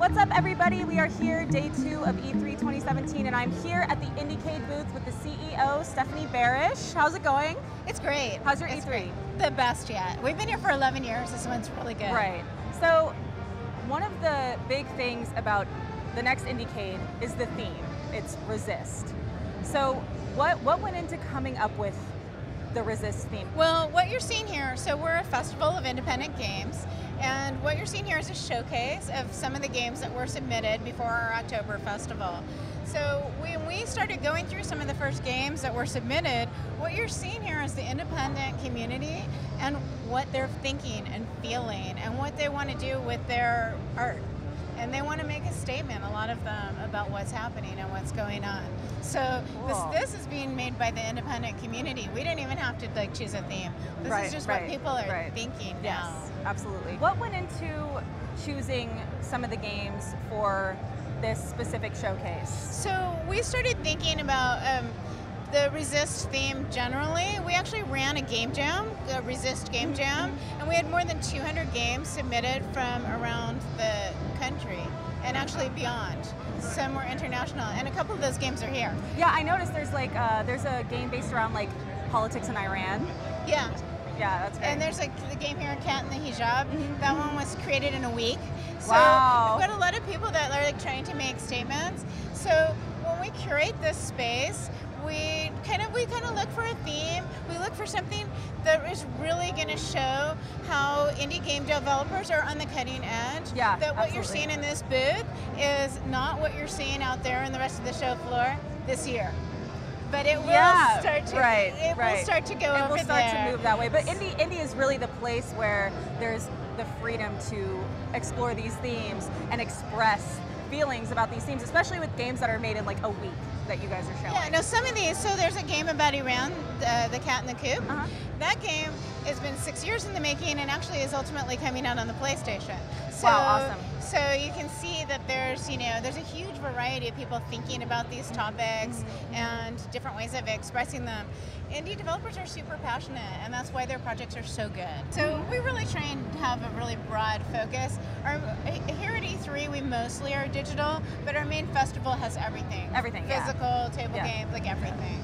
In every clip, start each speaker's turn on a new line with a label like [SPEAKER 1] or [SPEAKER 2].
[SPEAKER 1] What's up, everybody? We are here, day 2 of E3 2017, and I'm here at the IndieCade booth with the CEO, Stephanie Barish. How's it going?
[SPEAKER 2] It's great.
[SPEAKER 1] How's your
[SPEAKER 2] it's
[SPEAKER 1] E3?
[SPEAKER 2] Great. The best yet. We've been here for 11 years. This one's really good.
[SPEAKER 1] Right. So, one of the big things about the next IndieCade is the theme. It's Resist. So, what went into coming up with the Resist theme?
[SPEAKER 2] Well, what you're seeing here, so we're a festival of independent games, and what you're seeing here is a showcase of some of the games that were submitted before our October festival. So when we started going through some of the first games that were submitted, what you're seeing here is the independent community and what they're thinking and feeling and what they want to do with their art. And they want to make a statement, a lot of them, about what's happening and what's going on. So
[SPEAKER 1] cool.
[SPEAKER 2] this is being made by the independent community. We didn't even have to choose a theme. This is just what people are thinking now.
[SPEAKER 1] Yes, absolutely. What went into choosing some of the games for this specific showcase?
[SPEAKER 2] So we started thinking about the Resist theme generally. We actually ran a game jam, the Resist game jam, and we had more than 200 games submitted from around the country and actually beyond. Some were international, and a couple of those games are here.
[SPEAKER 1] Yeah, I noticed there's there's a game based around politics in Iran.
[SPEAKER 2] Yeah.
[SPEAKER 1] Yeah, that's great.
[SPEAKER 2] And there's the game here, Cat in the Hijab. That one was created in a week. So
[SPEAKER 1] wow.
[SPEAKER 2] we've got a lot of people that are trying to make statements. So when we curate this space, we kind of look for a theme. We look for something that is really going to show how indie game developers are on the cutting edge.
[SPEAKER 1] Yeah,
[SPEAKER 2] that what you're seeing in this booth is not what you're seeing out there in the rest of the show floor this year. But it will start to will start to go over there.
[SPEAKER 1] It will start to move that way. But indie is really the place where there's the freedom to explore these themes and express feelings about these themes, especially with games that are made in a week that you guys are showing.
[SPEAKER 2] Yeah, no, some of these, so there's a game about Iran, the Cat in the Coop. That game has been 6 years in the making and actually is ultimately coming out on the PlayStation. So,
[SPEAKER 1] wow, awesome.
[SPEAKER 2] So you can see that there's a huge variety of people thinking about these topics and different ways of expressing them. Indie developers are super passionate, and that's why their projects are so good. So we really try and have a really broad focus. Here at E3, we mostly are digital, but our main festival has everything.
[SPEAKER 1] Everything,
[SPEAKER 2] Physical, table games, everything.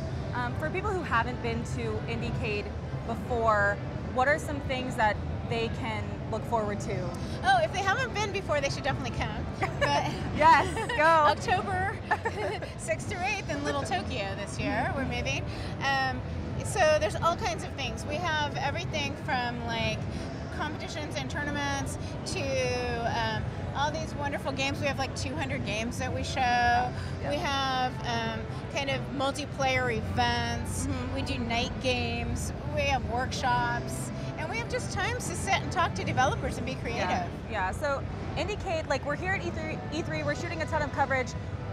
[SPEAKER 1] For people who haven't been to IndieCade before, what are some things that they can look forward to?
[SPEAKER 2] Oh, if they haven't been before, they should definitely come. But
[SPEAKER 1] yes, go.
[SPEAKER 2] October 6th through 8th in Little Tokyo this year, we're moving. So there's all kinds of things. We have everything from competitions and tournaments to all these wonderful games. We have 200 games that we show. We have kind of multiplayer events. We do night games. We have workshops. And we have just times to sit and talk to developers and be creative.
[SPEAKER 1] Yeah. So IndieCade, we're here at E3, we're shooting a ton of coverage.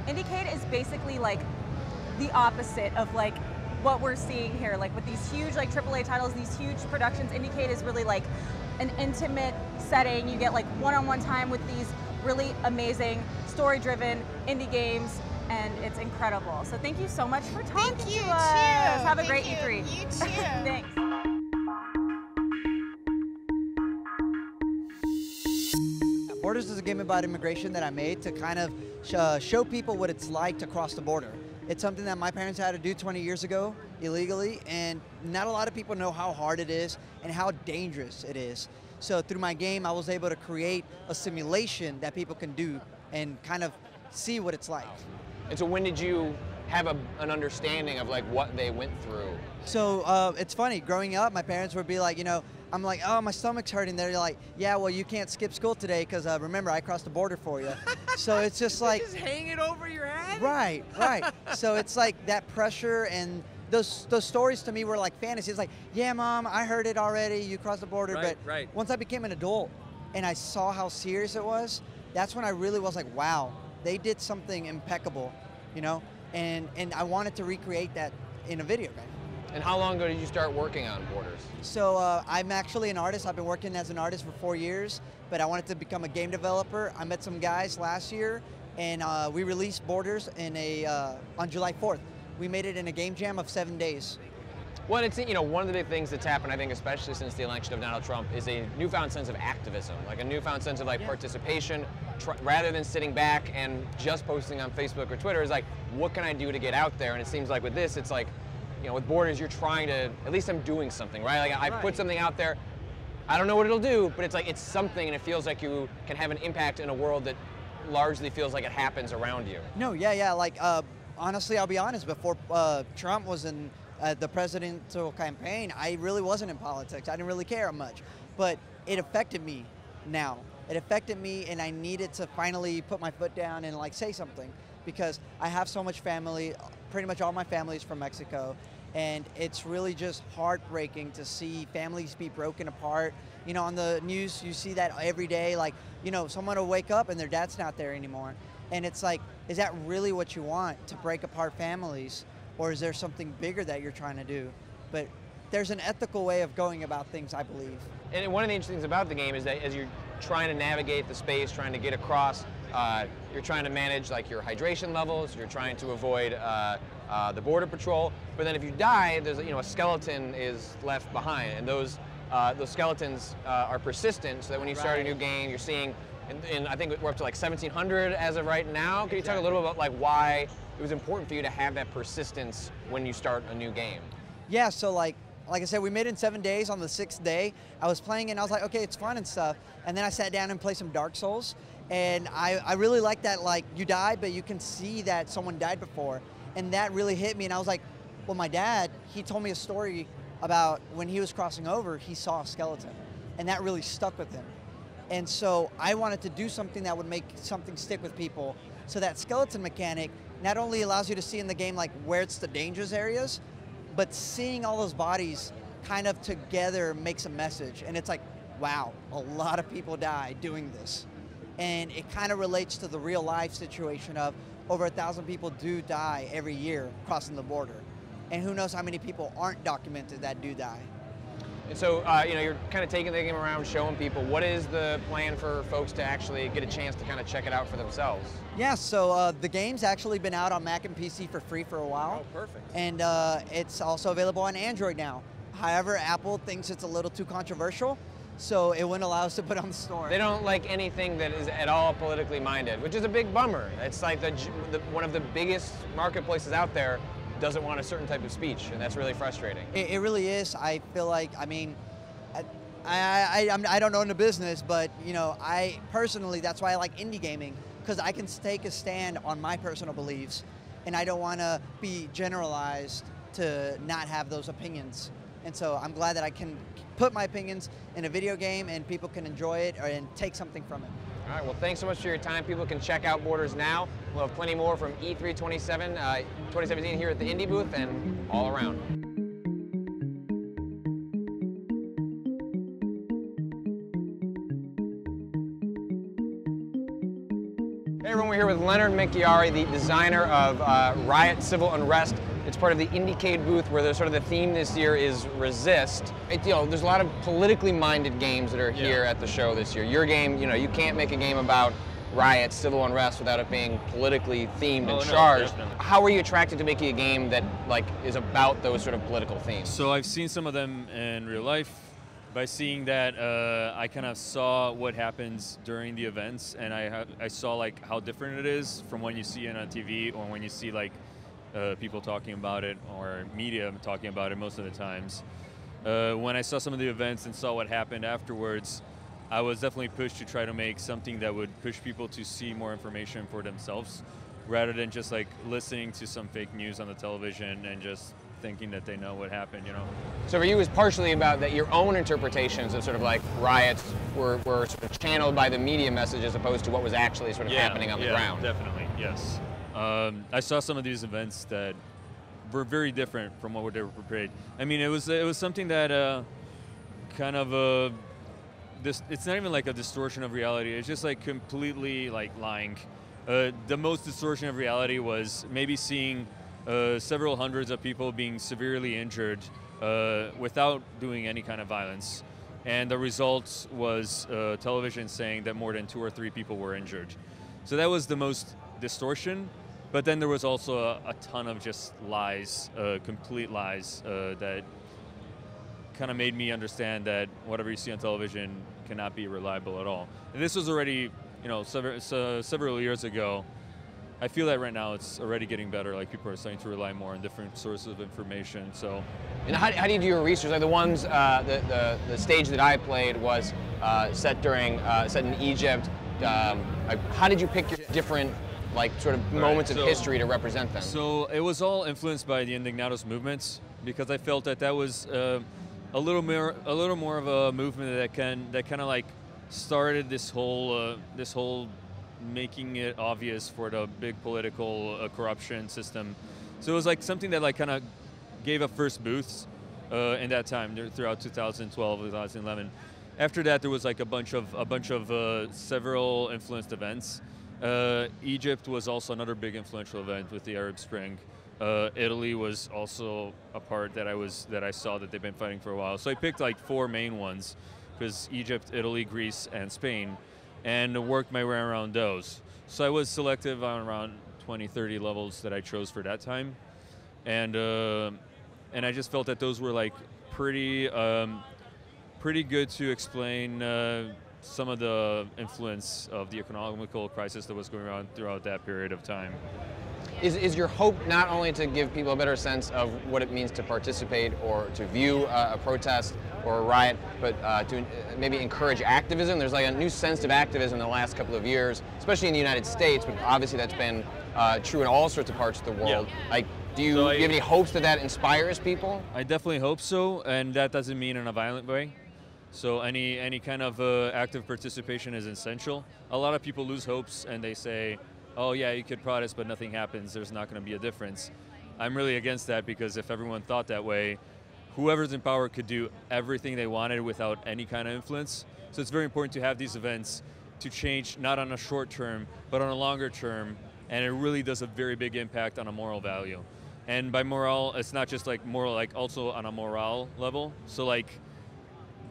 [SPEAKER 1] IndieCade is basically the opposite of what we're seeing here. With these huge AAA titles, these huge productions, IndieCade is really an intimate setting. You get one-on-one time with these really amazing, story-driven indie games, and it's incredible. So thank you so much for talking to us.
[SPEAKER 2] Thank you, too.
[SPEAKER 1] Have a great E3.
[SPEAKER 2] You too.
[SPEAKER 1] Thanks.
[SPEAKER 3] Borders is a game about immigration that I made to kind of show people what it's like to cross the border. It's something that my parents had to do 20 years ago illegally, and not a lot of people know how hard it is and how dangerous it is. So through my game, I was able to create a simulation that people can do and kind of see what it's like.
[SPEAKER 4] And so when did you have an understanding of what they went through?
[SPEAKER 3] So it's funny, growing up, my parents would be I'm like, oh, my stomach's hurting. They're like, yeah, well, you can't skip school today because remember, I crossed the border for you. So it's just
[SPEAKER 5] just hang it over your head?
[SPEAKER 3] Right. So it's that pressure, and those stories to me were like fantasy. It's yeah, Mom, I heard it already. You crossed the border. But once I became an adult and I saw how serious it was, that's when I really was wow, they did something impeccable, and I wanted to recreate that in a video game.
[SPEAKER 4] And how long ago did you start working on Borders?
[SPEAKER 3] So I'm actually an artist. I've been working as an artist for 4 years, but I wanted to become a game developer. I met some guys last year, and we released Borders on July 4th. We made it in a game jam of 7 days.
[SPEAKER 4] Well, it's, you know, one of the big things that's happened, I think, especially since the election of Donald Trump, is a newfound sense of activism, like a newfound sense of like participation, rather than sitting back and just posting on Facebook or Twitter. Is like, what can I do to get out there? And it seems like with this, it's like, you know, with Borders, you're trying to, at least I'm doing something, right? Like I put something out there. I don't know what it'll do, but it's like, it's something, and it feels like you can have an impact in a world that largely feels like it happens around you.
[SPEAKER 3] No, yeah. Like, honestly, I'll be honest, before Trump was in the presidential campaign, I really wasn't in politics. I didn't really care much, but it affected me now. It affected me, and I needed to finally put my foot down and like say something, because I have so much family. Pretty much all my family is from Mexico, and it's really just heartbreaking to see families be broken apart. You know, on the news, you see that every day. Like, you know, someone will wake up and their dad's not there anymore, and it's like, is that really what you want, to break apart families? Or is there something bigger that you're trying to do? But there's an ethical way of going about things, I believe.
[SPEAKER 4] And one of the interesting things about the game is that as you're trying to navigate the space, trying to get across, you're trying to manage like your hydration levels, you're trying to avoid the border patrol, but then if you die, there's, you know, a skeleton is left behind, and those skeletons are persistent, so that when you start a new game, you're seeing, and I think we're up to like 1,700 as of right now. Can you talk a little about like why it was important for you to have that persistence when you start a new game?
[SPEAKER 3] Yeah, so like I said, we made it in 7 days. On the 6th day, I was playing and I was like, okay, it's fun and stuff. And then I sat down and played some Dark Souls. And I really like that, like, you died, but you can see that someone died before. And that really hit me. And I was like, well, my dad, he told me a story about when he was crossing over, he saw a skeleton. And that really stuck with him. And so I wanted to do something that would make something stick with people. So that skeleton mechanic not only allows you to see in the game like where it's the dangerous areas, but seeing all those bodies kind of together makes a message. And it's like, wow, a lot of people die doing this. And it kind of relates to the real life situation of over 1,000 people do die every year crossing the border. And who knows how many people aren't documented that do die.
[SPEAKER 4] And so, you know, you're kind of taking the game around, showing people. What is the plan for folks to actually get a chance to kind of check it out for themselves?
[SPEAKER 3] Yeah, so the game's actually been out on Mac and PC for free for a while.
[SPEAKER 4] Oh, perfect.
[SPEAKER 3] And it's also available on Android now. However, Apple thinks it's a little too controversial, so it wouldn't allow us to put it on the store.
[SPEAKER 4] They don't like anything that is at all politically minded, which is a big bummer. It's like one of the biggest marketplaces out there doesn't want a certain type of speech, and that's really frustrating.
[SPEAKER 3] It really is. I feel like, I mean, I don't know in the business, but you know, I personally, that's why I like indie gaming, because I can take a stand on my personal beliefs, and I don't want to be generalized to not have those opinions. And so I'm glad that I can put my opinions in a video game and people can enjoy it and take something from it.
[SPEAKER 4] All right, well, thanks so much for your time. People can check out Borders now. We'll have plenty more from E3 2017 here at the Indie booth and all around. Hey everyone, we're here with Leonard Micchiari, the designer of Riot Civil Unrest. It's part of the IndieCade booth where there's sort of the theme this year is resist. You know, there's a lot of politically minded games that are here at the show this year. Your game, you know, you can't make a game about riots, civil unrest without it being politically themed and charged. How were you attracted to making a game that like is about those sort of political themes?
[SPEAKER 6] So I've seen some of them in real life. By seeing that, I kind of saw what happens during the events, and I saw like how different it is from when you see it on TV or when you see like people talking about it or media talking about it most of the times. When I saw some of the events and saw what happened afterwards, I was definitely pushed to try to make something that would push people to see more information for themselves, rather than just like listening to some fake news on the television and just thinking that they know what happened, you know.
[SPEAKER 4] So for you, it was partially about that your own interpretations of sort of like riots were sort of channeled by the media message as opposed to what was actually sort of happening on the ground.
[SPEAKER 6] Definitely, yes. I saw some of these events that were very different from what they were portrayed. I mean, it was something that kind of it's not even like a distortion of reality. It's just like completely like lying. The most distortion of reality was maybe seeing several hundreds of people being severely injured without doing any kind of violence. And the result was television saying that more than 2 or 3 people were injured. So that was the most distortion. But then there was also a ton of just lies, complete lies that kind of made me understand that whatever you see on television cannot be reliable at all. And this was already, several years ago. I feel that right now it's already getting better. Like people are starting to rely more on different sources of information. So,
[SPEAKER 4] and how do you do your research? Like the ones, the stage that I played was set in Egypt. Like how did you pick your different sort of moments of history to represent them?
[SPEAKER 6] So it was all influenced by the Indignados movements because I felt that was a little more of a movement that kind of like started this whole making it obvious for the big political corruption system. So it was like something that like kind of gave a first boost in that time throughout 2012, 2011. After that, there was like a bunch of several influenced events. Egypt was also another big influential event with the Arab Spring. Italy was also a part that I saw that they've been fighting for a while. So I picked like 4 main ones, because Egypt, Italy, Greece, and Spain, and worked my way around those. So I was selective on around 20, 30 levels that I chose for that time, and I just felt that those were like pretty good to explain some of the influence of the economical crisis that was going on throughout that period of time.
[SPEAKER 4] Is your hope not only to give people a better sense of what it means to participate or to view a protest or a riot, but to maybe encourage activism? There's like a new sense of activism in the last couple of years, especially in the United States, but obviously that's been true in all sorts of parts of the world.
[SPEAKER 6] Yeah.
[SPEAKER 4] Like, do you have any hopes that inspires people?
[SPEAKER 6] I definitely hope so, and that doesn't mean in a violent way. So any kind of active participation is essential. A lot of people lose hopes and they say, oh yeah, you could protest, but nothing happens. There's not going to be a difference. I'm really against that, because if everyone thought that way, whoever's in power could do everything they wanted without any kind of influence. So it's very important to have these events to change, not on a short term, but on a longer term, and it really does a very big impact on a moral value. And by moral, it's not just like moral, like also on a morale level. So like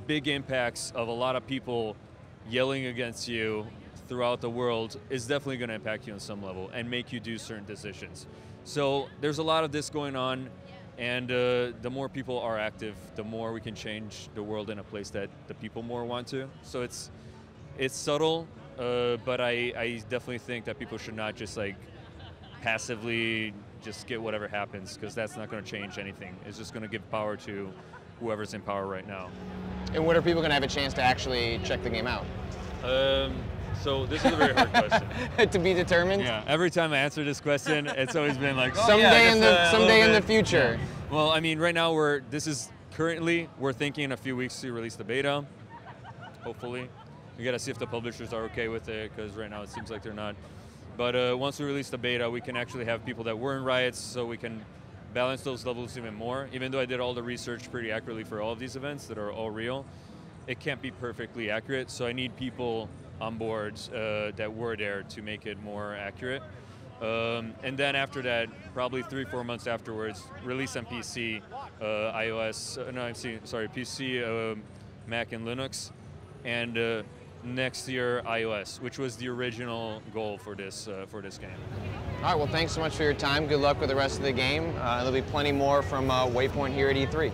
[SPEAKER 6] big impacts of a lot of people yelling against you throughout the world is definitely going to impact you on some level and make you do certain decisions. So there's a lot of this going on, and the more people are active, the more we can change the world in a place that the people more want to. So it's subtle, but I definitely think that people should not just like passively just get whatever happens, because that's not going to change anything. It's just going to give power to whoever's in power right now.
[SPEAKER 4] And when are people going to have a chance to actually check the game out?
[SPEAKER 6] So this is a very hard question.
[SPEAKER 4] To be determined?
[SPEAKER 6] Yeah. Every time I answer this question, it's always been like,
[SPEAKER 4] someday in the future.
[SPEAKER 6] Yeah. Well, I mean, right now we're thinking in a few weeks to release the beta. Hopefully, we got to see if the publishers are okay with it, because right now it seems like they're not. But once we release the beta, we can actually have people that were in riots, so we can balance those levels even more. Even though I did all the research pretty accurately for all of these events that are all real, it can't be perfectly accurate. So I need people on board that were there to make it more accurate. And then after that, probably 3-4 months afterwards, release on PC, PC, Mac and Linux, and next year iOS, which was the original goal for this game.
[SPEAKER 4] All right, well, thanks so much for your time. Good luck with the rest of the game. There'll be plenty more from Waypoint here at E3.